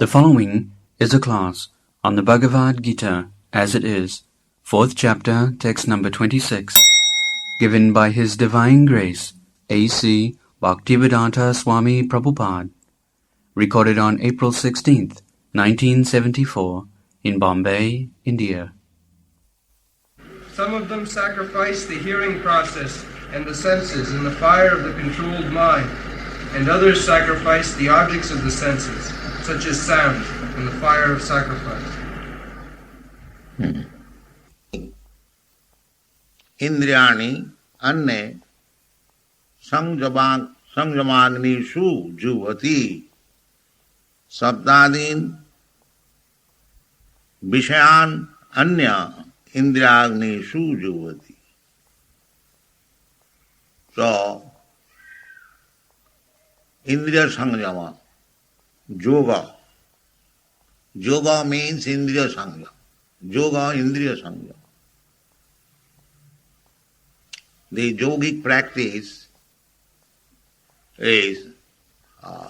The following is a class on the Bhagavadgita as it is, 4th chapter, text number 26, given by His Divine Grace, A.C. Bhaktivedanta Swami Prabhupada, recorded on April 16th, 1974, in Bombay, India. Some of them sacrifice the hearing process and the senses in the fire of the controlled mind, and others sacrifice the objects of the senses, such as sound, in the fire of sacrifice. Indriyani anne sanjamagnishu juvati sabdadin vishayan anya indriyagnishu juvati. So, Indriya Sanjama, Yoga. Yoga means Indriya Sanjama. Yoga, Indriya Sanjama. The yogic practice is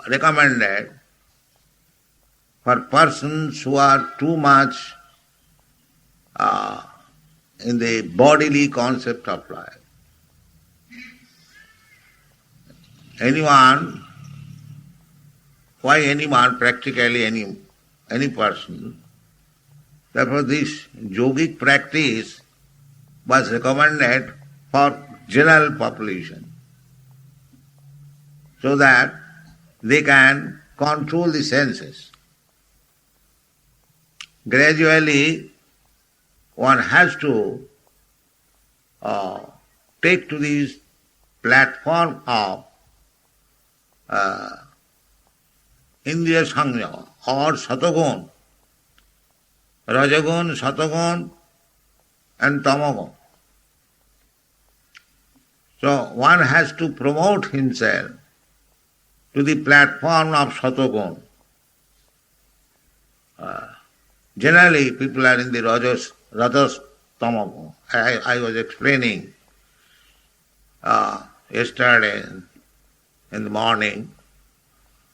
recommended for persons who are too much in the bodily concept of life. Practically any person. Therefore this yogic practice was recommended for general population, so that they can control the senses. Gradually, one has to take to this platform of Indriya Sanjama or Satagun, Rajagun, Satagun and Tamagun. So one has to promote himself to the platform of Satagun. Generally people are in the Rajas, Tamagun. I was explaining yesterday in the morning,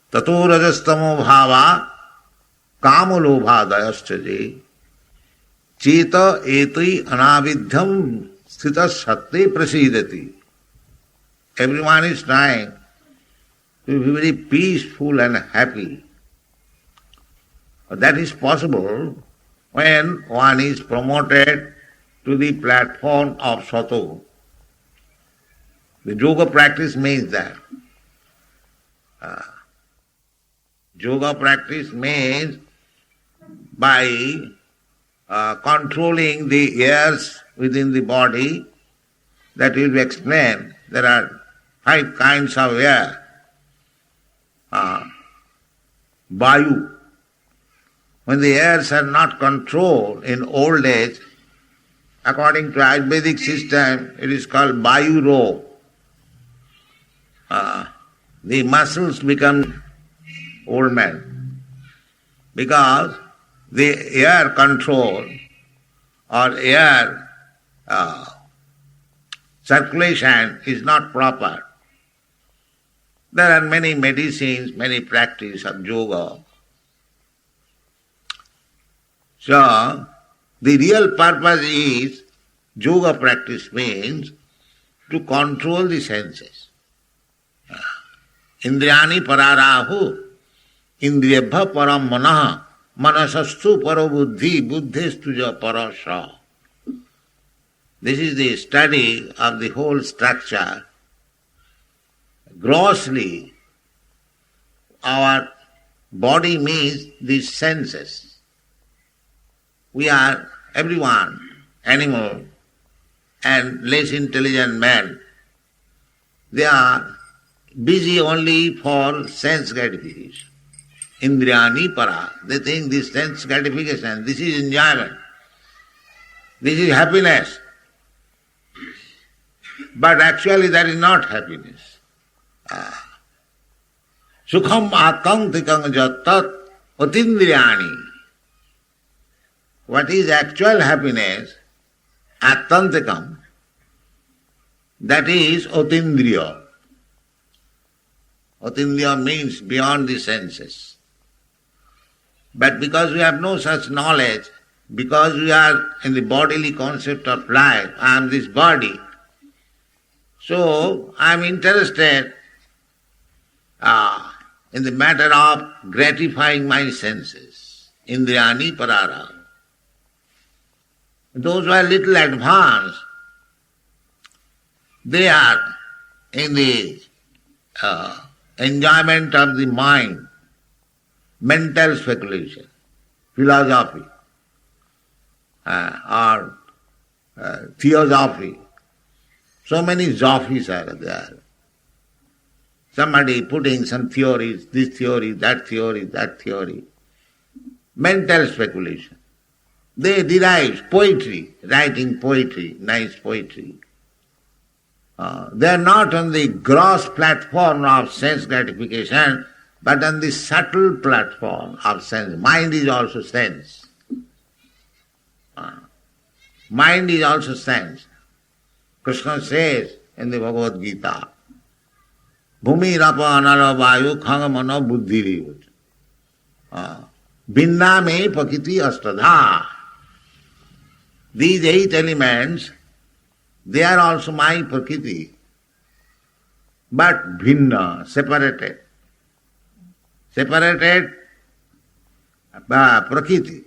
Tato rajastamo bhava kamalobhadayaschaje cheta etui anavidhyam sthitas satte prasidati. Everyone is trying to be very peaceful and happy. But that is possible when one is promoted to the platform of Sato. The yoga practice means that. Yoga practice means by controlling the airs within the body, that will be explained. There are 5 kinds of air. Vayu. When the airs are not controlled in old age, according to Ayurvedic system, it is called Vayu Ro. The muscles become old men because the air control or air circulation is not proper. There are many medicines, many practice of yoga. So, the real purpose is, yoga practice means to control the senses. Indriyani pararahu, indriyabha param manaha, manasastu paro buddhi, buddhistuja parasha. This is the study of the whole structure. Grossly, our body means the senses. We are, everyone, animal and less intelligent man, they are busy only for sense gratification. Indriyani para. They think this sense gratification, this is enjoyment, this is happiness. But actually that is not happiness. Sukham atantikang jattat atindriyani. What is actual happiness? Atantikam. That is atindriya. Atindriya means beyond the senses. But because we have no such knowledge, because we are in the bodily concept of life, I am this body, so I am interested in the matter of gratifying my senses, indriyani parara. Those who are little advanced, they are in the enjoyment of the mind, mental speculation, philosophy, or theosophy. So many zophies are there. Somebody putting some theories, this theory, that theory, that theory. Mental speculation. They derive poetry, writing poetry, nice poetry. They are not on the gross platform of sense gratification, but on the subtle platform of sense. Mind is also sense. Mind is also sense. Krishna says in the Bhagavadgita, Bhumi rapa anara vayu khanga mano buddhi binna me pakiti astadha. These 8 elements, they are also my prakriti, but bhinna, separated. Separated prakriti.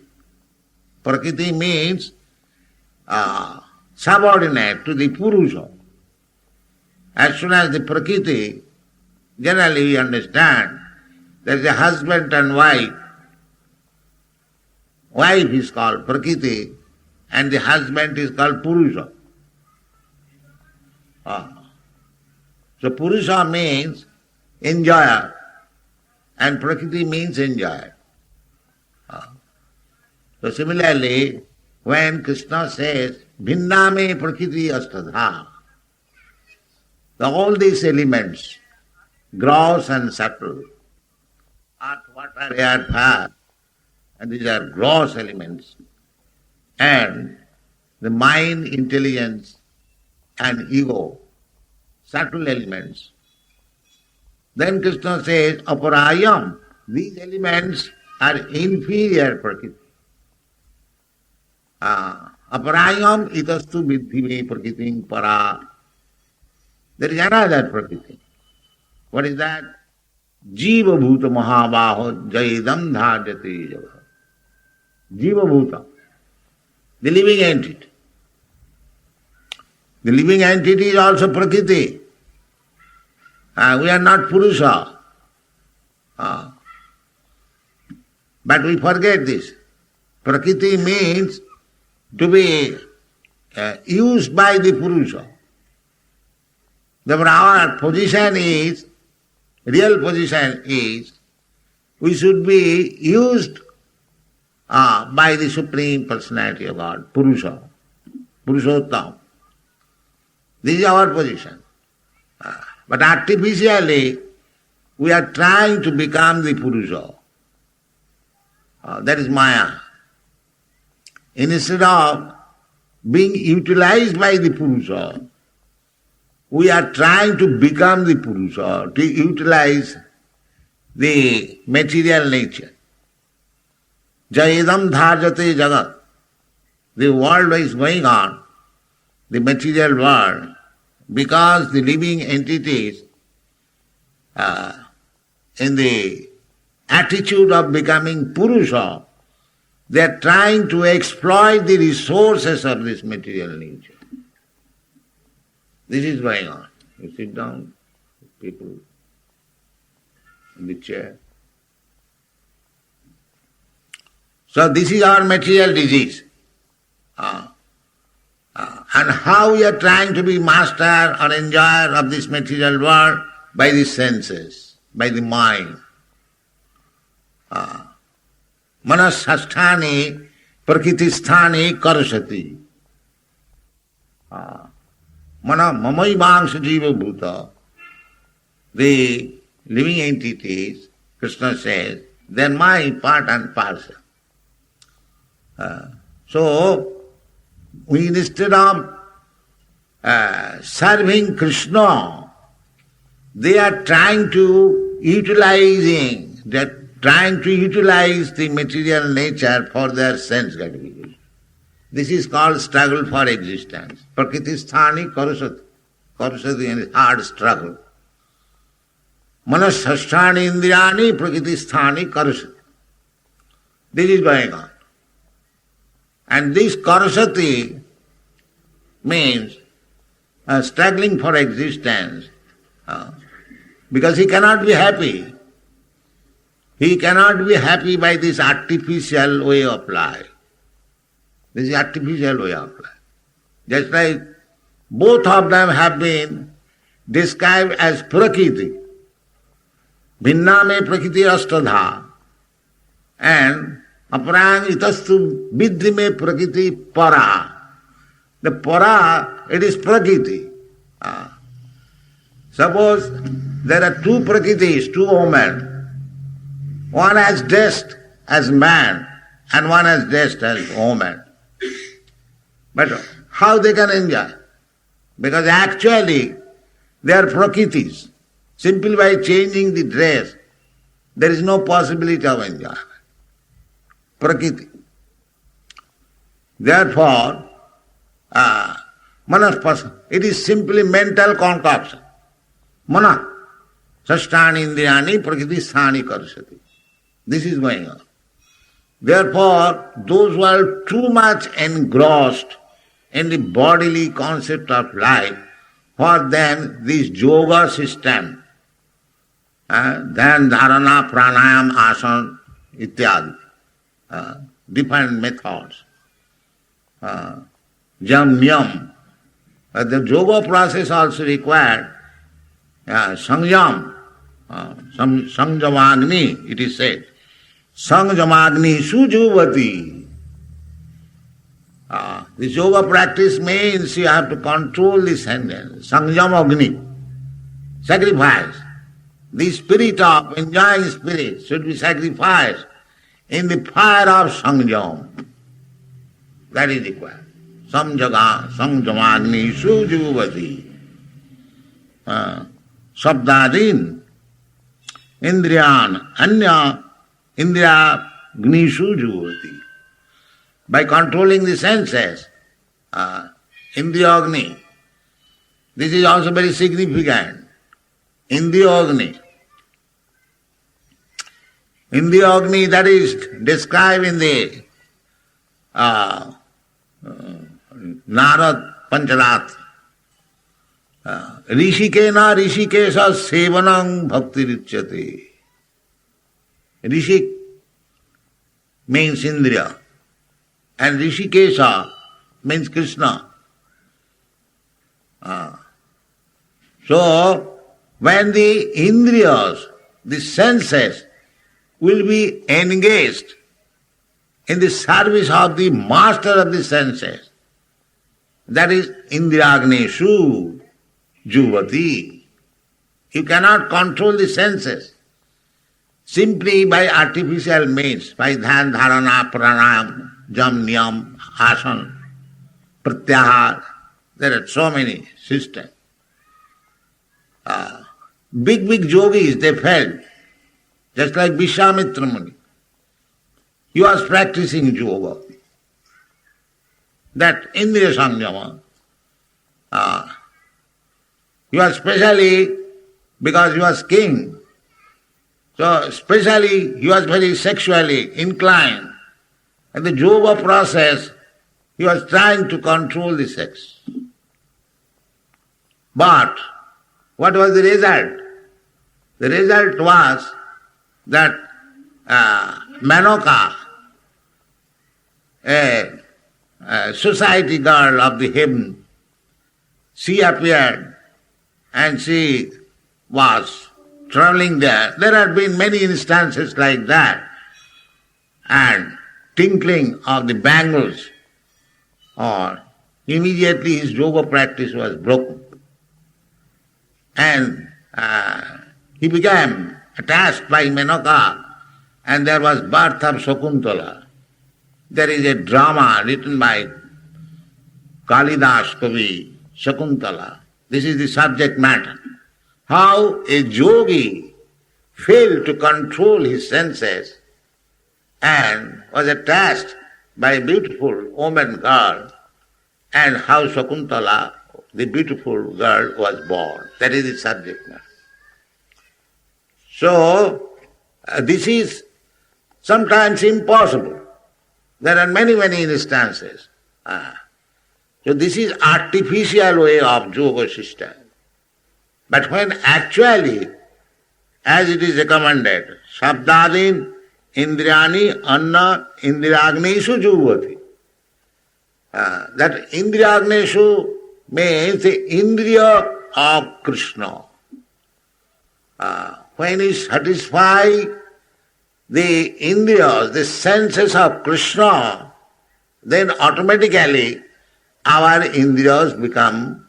Prakriti means subordinate to the Purusha. As soon as the prakriti, generally we understand, there is a husband and wife. Wife is called prakriti and the husband is called Purusha. So Purusha means enjoyer and prakriti means enjoyer. So similarly, when Krishna says, Bhinname prakriti astadha, all these elements, gross and subtle, earth, water, air, fire, and these are gross elements, and the mind, intelligence, and ego, subtle elements. Then Krishna says, aparayam, these elements are inferior prakriti. Aparayam itastu vidhi me prakritim para. There is another prakriti. What is that? Jiva bhuta mahabaho jaidam dhajate java. Jiva bhuta, the living entity. The living entity is also prakriti. We are not Purusha. But we forget this. Prakriti means to be used by the Purusha. Therefore our position is, real position is, we should be used by the Supreme Personality of God, Purusha, Purushottam. This is our position. But artificially, we are trying to become the Purusha. That is Maya. Instead of being utilized by the Purusha, we are trying to become the Purusha, to utilize the material nature. Jayedam dharjate jagat. The world is going on, the material world, because the living entities in the attitude of becoming Purusha, they are trying to exploit the resources of this material nature. This is going on. You sit down, people in the chair. So this is our material disease. And how we are trying to be master or enjoyer of this material world? By the senses, by the mind. Manasasthani prakritisthani karasati. Mana mamaivangsa jiva bhuta. The living entities, Krishna says, they are my part and parcel. So, we instead of serving Krishna, they are trying to utilizing that trying to utilize the material nature for their sense gratification. This is called struggle for existence. Prakriti sthani karusati. Karusati means hard struggle. Manasasthani indriyani prakriti sthani karusati. This is going on. And this karusati means struggling for existence, because he cannot be happy. He cannot be happy by this artificial way of life. This is artificial way of life. Just like both of them have been described as prakriti. Bhinna me prakriti astadha. And aparang itastu vidhi me prakriti para. The para, it is prakriti. Suppose there are two prakritis, two women. One has dressed as man and one has dressed as woman. But how they can enjoy? Because actually they are prakritis. Simply by changing the dress, there is no possibility of enjoyment. Prakriti. Therefore, manas, it is simply mental concoction. Mana, sasthani indriyani prakriti sthani karusati. This is going on. Therefore, those who are too much engrossed in the bodily concept of life, for them this yoga system, then dharana, pranayam, asana, ityadi, different methods, jam, niyam. The yoga process also required sanjam, sanjamagni, it is said. Sanjamagni sujuvati. This yoga practice means you have to control the senses. Sanjamagni, sacrifice. The spirit of enjoying spirit should be sacrificed in the fire of sanjam. That is required. Sanjamagni sujuvati. Sabdadin indriyan anya indriya gnishu juvati. By controlling the senses, indriyagni. This is also very significant. Indriyagni. Indriyagni, that is described in the Narad Pancharat. Rishikena rishikesa sevanang bhakti richyate. Rishik means Indriya and Rishikesha means Krishna. So, when the Indriyas, the senses, will be engaged in the service of the master of the senses, that is Indriyagneshu Juvati. You cannot control the senses simply by artificial means, by dhyan, dharana, pranayam, jam, niyam, asana, pratyahar. There are so many systems. Big yogis, they felt, just like Vishwamitra Muni. He was practicing yoga. That Indriya Sanjama, he was specially, because he was king, so especially he was very sexually inclined. In the yoga process, he was trying to control the sex. But what was the result? The result was that Manoka, a society girl of the heaven, she appeared and she was traveling there. There have been many instances like that. And tinkling of the bangles, or immediately his yoga practice was broken. And he became attached by Menoka, and there was birth of Shakuntala. There is a drama written by Kalidas Kavi, Shakuntala. This is the subject matter. How a yogi failed to control his senses and was attached by a beautiful woman girl, and how Shakuntala, the beautiful girl, was born. That is the subject matter. So, this is sometimes impossible. There are many, many instances. So this is artificial way of yoga system. But when actually, as it is recommended, Sabdadin Indriyani Anna Indriyagneshu Juvati. That Indriyagneshu means the Indriya of Krishna. When he satisfies the Indriyas, the senses of Krishna, then automatically our Indriyas become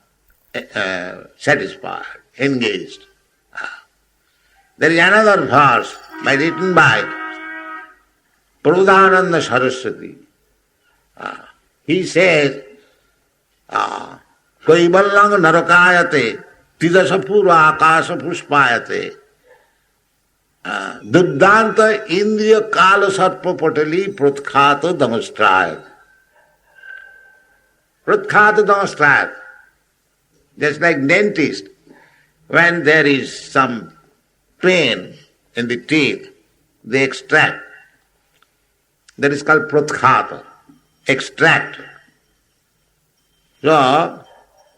satisfied, engaged. There is another verse written by Prabhupada Saraswati. He says, Kaivallang narakayate tidasapura akasa puspayate duddhanta indriya kala sarpa patali pratkhata damastrayat. Pratkhata damastrayat. Just like dentist, when there is some pain in the teeth, they extract. That is called pratkhata, extract. So,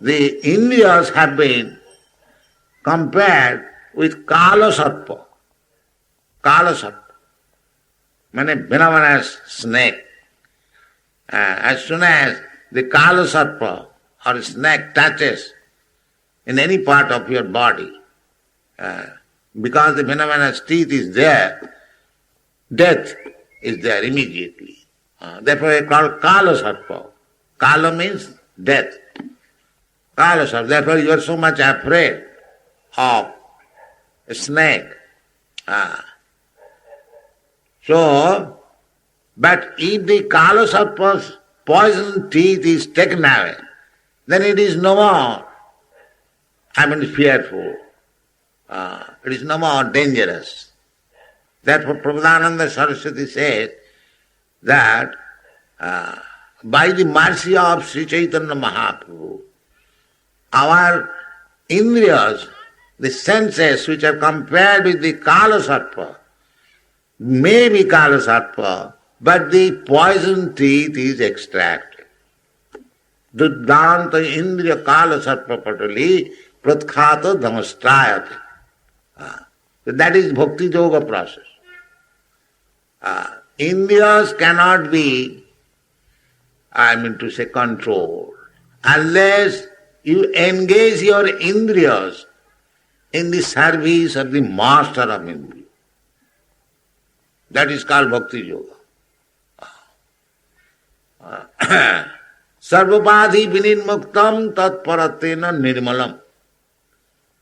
the Indriyas have been compared with kala sarpa. Kala sarpa, meaning venomous snake. As soon as the kala sarpa or snake touches in any part of your body, because the venomous teeth is there, death is there immediately. Therefore they call kala sarpa. Kala means death. Kala sarpa. Therefore you are so much afraid of a snake. So, but if the kala sarpa's poison teeth is taken away, then it is no more, fearful. It is no more dangerous. Therefore Prabhupada Saraswati says that by the mercy of Sri Chaitanya Mahaprabhu, our Indriyas, the senses which are compared with the kala sarpa, may be kala sarpa, but the poison teeth is extracted. Duddhanta indriya kala sarpa patali pratkhata dhamastrayate. That is bhakti yoga process. Indriyas cannot be, controlled unless you engage your Indriyas in the service of the master of Indriya. That is called bhakti yoga. Sarvapadhi vininmuktam tat paratena nirmalam.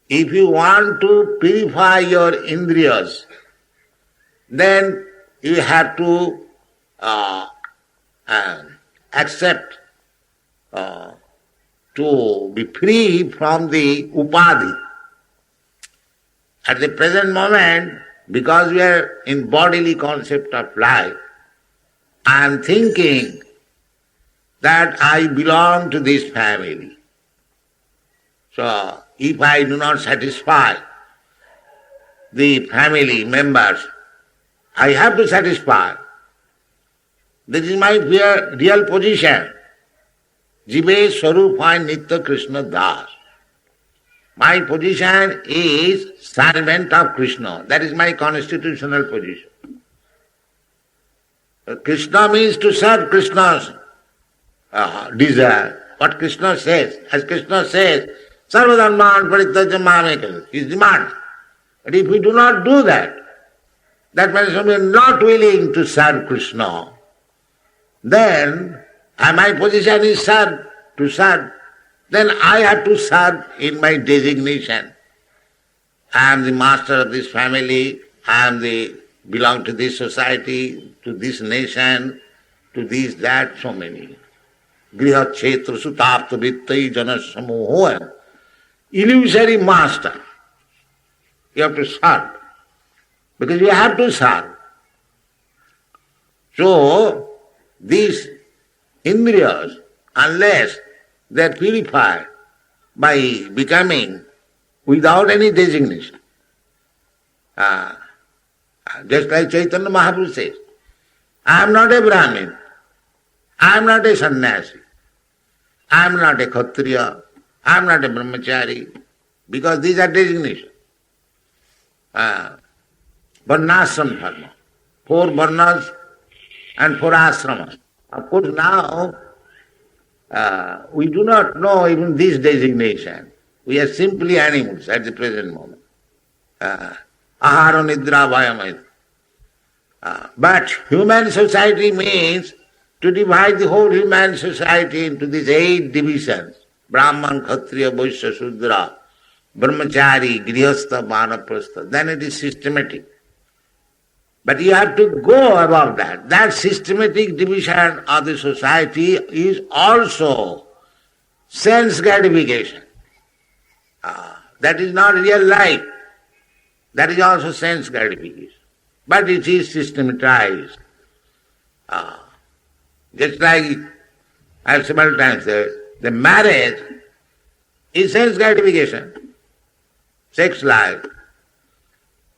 If you want to purify your Indriyas, then you have to accept to be free from the upadhi. At the present moment, because we are in bodily concept of life, I am thinking that I belong to this family. So, if I do not satisfy the family members, I have to satisfy. This is my real position. Jive Swarupa Nitya Krishna Das. My position is servant of Krishna. That is my constitutional position. Krishna means to serve Krishna's desire. What Krishna says, as Krishna says, Sarvadharman parityaja mamekam, his demand. But if we do not do that, that means we are not willing to serve Krishna, then my position is to serve, then I have to serve in my designation. I am the master of this family, belong to this society, to this nation, to this, that, so many. Griha Kshetra Sutapta Vittai Janas Samohoyam. Illusory master. You have to serve. because you have to serve. So, these indriyas, unless they are purified by becoming without any designation, just like Chaitanya Mahaprabhu says, I am not a Brahmin, I am not a sannyasi, I am not a Kshatriya, I am not a brahmachari, because these are designations. Varnashram dharma, 4 varnas and 4 ashramas. Of course now we do not know even this designation. We are simply animals at the present moment. Ahara nidra vayamaya. But human society means to divide the whole human society into these 8 divisions. Brahman, Kshatriya, Vaishya, Shudra, Brahmachari, Grihastha, Vanaprastha. Then it is systematic. But you have to go above that. That systematic division of the society is also sense gratification. That is not real life. That is also sense gratification. But it is systematized. Just like I have several times said, the marriage is sense gratification, sex life.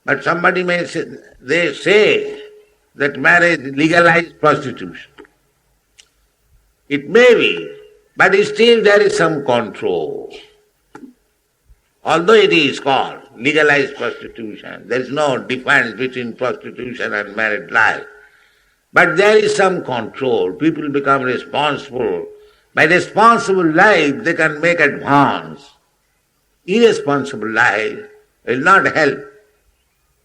But somebody may say, they say that marriage legalized prostitution. It may be, but still there is some control. Although it is called legalized prostitution, there is no difference between prostitution and married life. But there is some control. People become responsible. By responsible life, they can make advance. Irresponsible life will not help.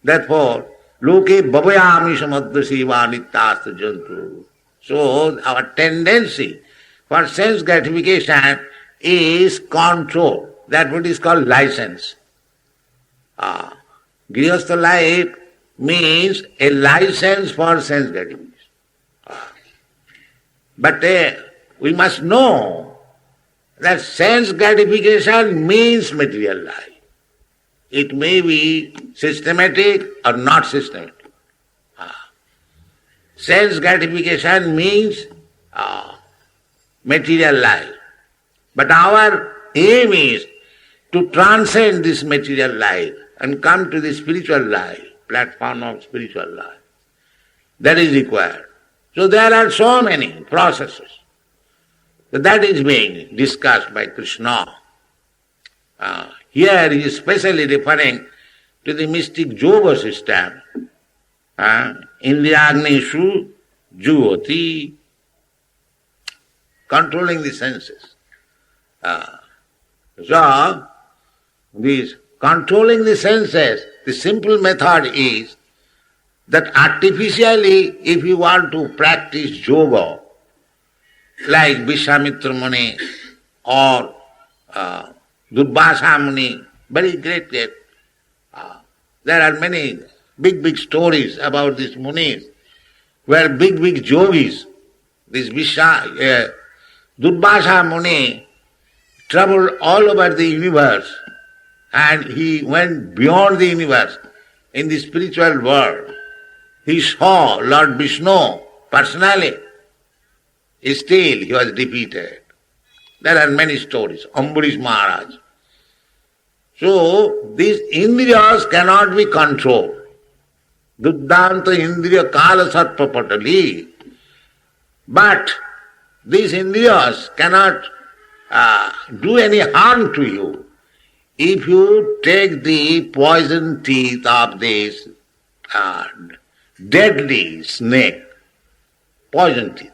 Therefore, loke bhavayami samadhasiva nityasta jantu. So, our tendency for sense gratification is control. That's what is called license. Grihastha life means a license for sense gratification. But we must know that sense gratification means material life. It may be systematic or not systematic. Sense gratification means material life. But our aim is to transcend this material life and come to the spiritual life, platform of spiritual life. That is required. So there are so many processes. That is being discussed by Krishna. Here he is specially referring to the mystic yoga system. Indriyagneshu jyoti, controlling the senses. So, this controlling the senses, the simple method is that artificially, if you want to practice yoga, like Vishwamitra Muni or Durvasa Muni, very great. There are many big stories about these munis, where big yogis, this Durvasa Muni traveled all over the universe and he went beyond the universe in the spiritual world. He saw Lord Vishnu personally. Still he was defeated. There are many stories. Ambarish Maharaj. So these indriyas cannot be controlled. Duddhanta indriya kala sarpa patali. But these indriyas cannot do any harm to you if you take the poison teeth of this deadly snake. Poison teeth.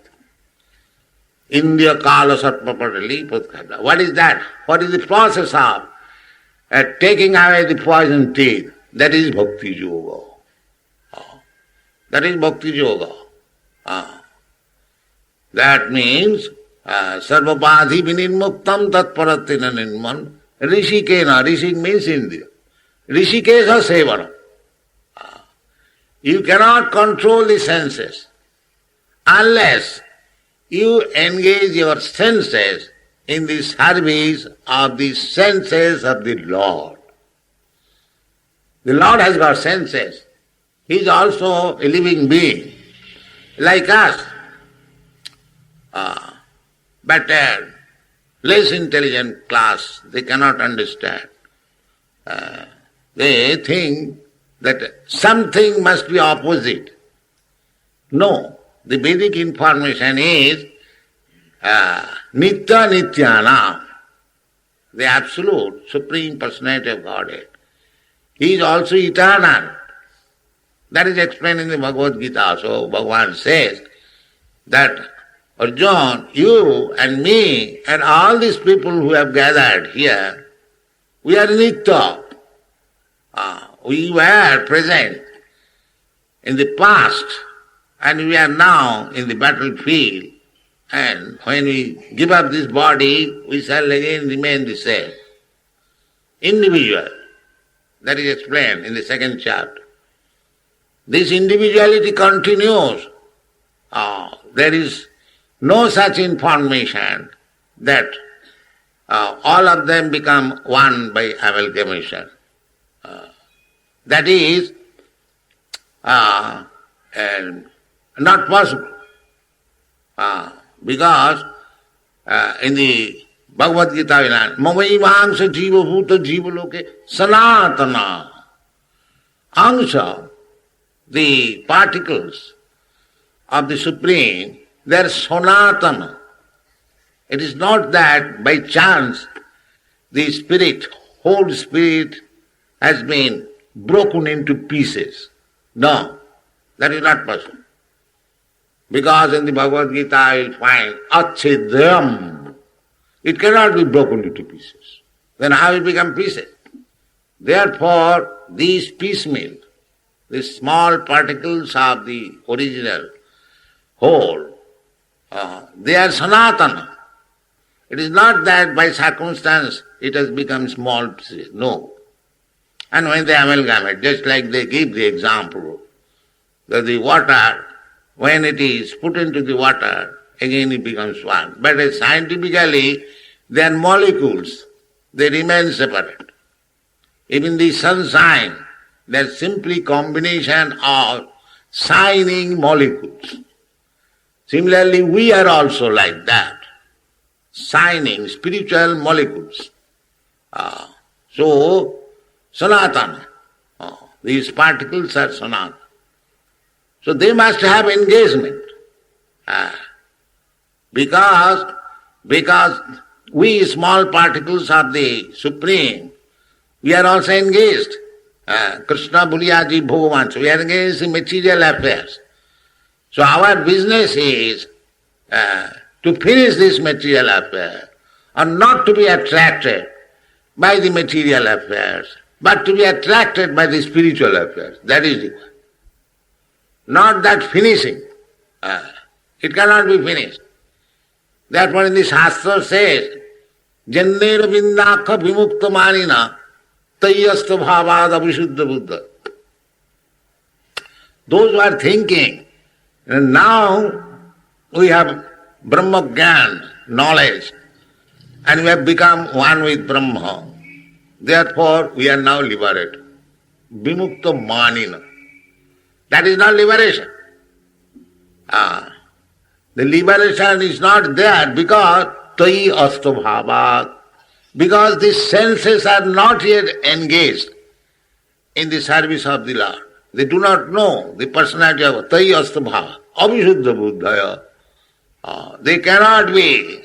Indriya kala sarpa patali putkada. What is that? What is the process of taking away the poison teeth? That is bhakti yoga. That is bhakti yoga. That means sarvabadhi vinirmuktam tatparatina nirman rishikena. Rishik means Indriya. Rishikesa sevana. You cannot control the senses unless you engage your senses in the service of the senses of the Lord. The Lord has got senses. He is also a living being, like us. But less intelligent class, they cannot understand. They think that something must be opposite. No, the Vedic information is Nitya Nityanam, the absolute Supreme Personality of Godhead. He is also eternal. That is explained in the Bhagavad-gita. So Bhagavan says that Arjuna, you and me and all these people who have gathered here, we are Nitya. We were present in the past and we are now in the battlefield. And when we give up this body, we shall again remain the same. Individual. That is explained in the second chapter. This individuality continues. There is no such information that all of them become one by amalgamation. That is not possible. Because in the Bhagavad-gita, Mamaivangsa jiva bhuta jiva loke sanatana. Angsa, the particles of the Supreme, they are sanatana. It is not that by chance the spirit, whole spirit, has been broken into pieces. No, that is not possible. Because in the Bhagavad-gita you will find achedam. It cannot be broken into pieces. Then how it become pieces? Therefore, these piecemeal, these small particles of the original whole, they are sanatana. It is not that by circumstance it has become small pieces. No. And when they amalgamate, just like they give the example, that the water, when it is put into the water, again it becomes one. But scientifically, they are molecules. They remain separate. Even the sunshine, they are simply combination of shining molecules. Similarly, we are also like that. Shining, spiritual molecules. So, sanatana. These particles are sanatana. So they must have engagement. Because we small particles of the Supreme, we are also engaged. Krishna Buliyaji Bhagavan. So we are engaged in material affairs. So our business is to finish this material affair, or not to be attracted by the material affairs, but to be attracted by the spiritual affairs. That is the one. Not that finishing. It cannot be finished. Therefore in the Shastra says, Jannera vindakha vimukta manina tayyasta bhavada vishuddha buddha. Those who are thinking, and now we have Brahma Gyan, knowledge, and we have become one with Brahma. Therefore we are now liberated. Vimukta manina. That is not liberation. The liberation is not there because tai astabhavat, because the senses are not yet engaged in the service of the Lord. They do not know the personality of tai astabhavat, avishuddha buddhaya. They cannot be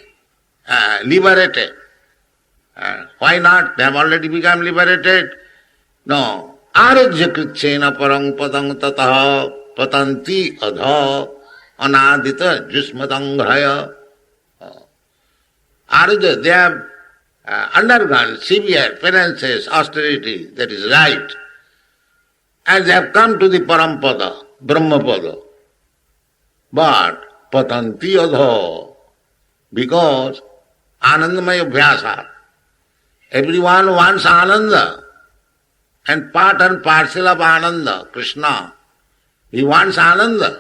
liberated. Why not? They have already become liberated. No. Arajya krichena parang padang tataha patanti adha anadita jusmatanghaya. Arajya, they have undergone severe penances, austerity, that is right. And they have come to the parampada, brahmapada. But patanti adha, because anandamaya bhyasa. Everyone wants ananda. And part and parcel of Ananda, Krishna. He wants Ananda.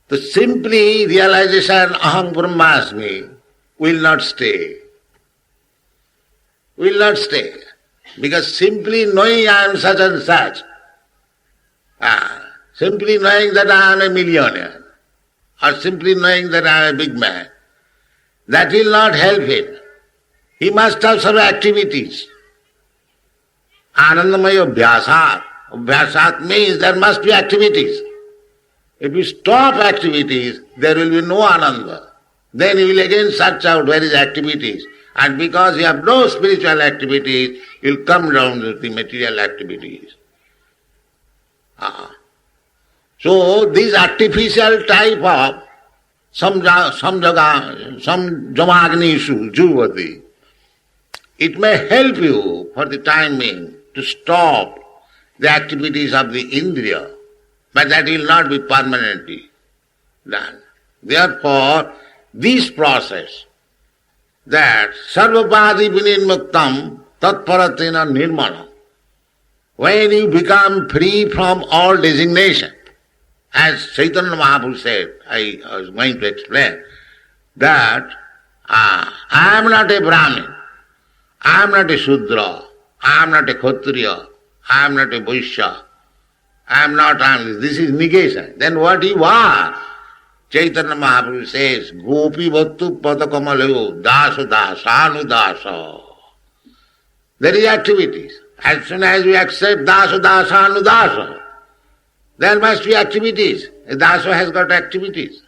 The simply realization, Aham Brahmasmi, will not stay. Will not stay. Because simply knowing I am such and such, simply knowing that I am a millionaire, or simply knowing that I am a big man, that will not help him. He must have some activities. Anandamaya abhyasat. Abhyasat means there must be activities. If you stop activities, there will be no ananda. Then you will again search out where is activities. And because you have no spiritual activities, you will come down to the material activities. So this artificial type of jamagni juvati, it may help you for the time being to stop the activities of the indriya, but that will not be permanently done. Therefore, this process, that sarvapadi vinirmuktam tatparatena nirmana, when you become free from all designation, as Chaitanya Mahaprabhu said, I was going to explain, that I am not a Brahmin, I am not a Shudra, I am not a Kshatriya, I am not a Vaishya, I am not, this is negation. Then what you are? Chaitanya Mahaprabhu says, Gopi Bhattu Padakamalu Dasa Dasanu Dasa. There is activities. As soon as we accept Dasa Dasanu Dasa, there must be activities. A Dasa has got activities.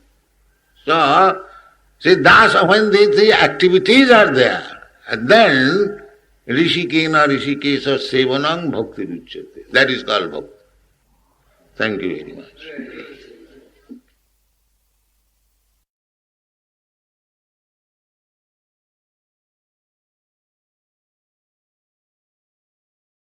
So, see, Dasa, when the activities are there, and then Rishikena Rishikesa Sevanang Bhakti Vichyate. That is called Bhakti. Thank you very much.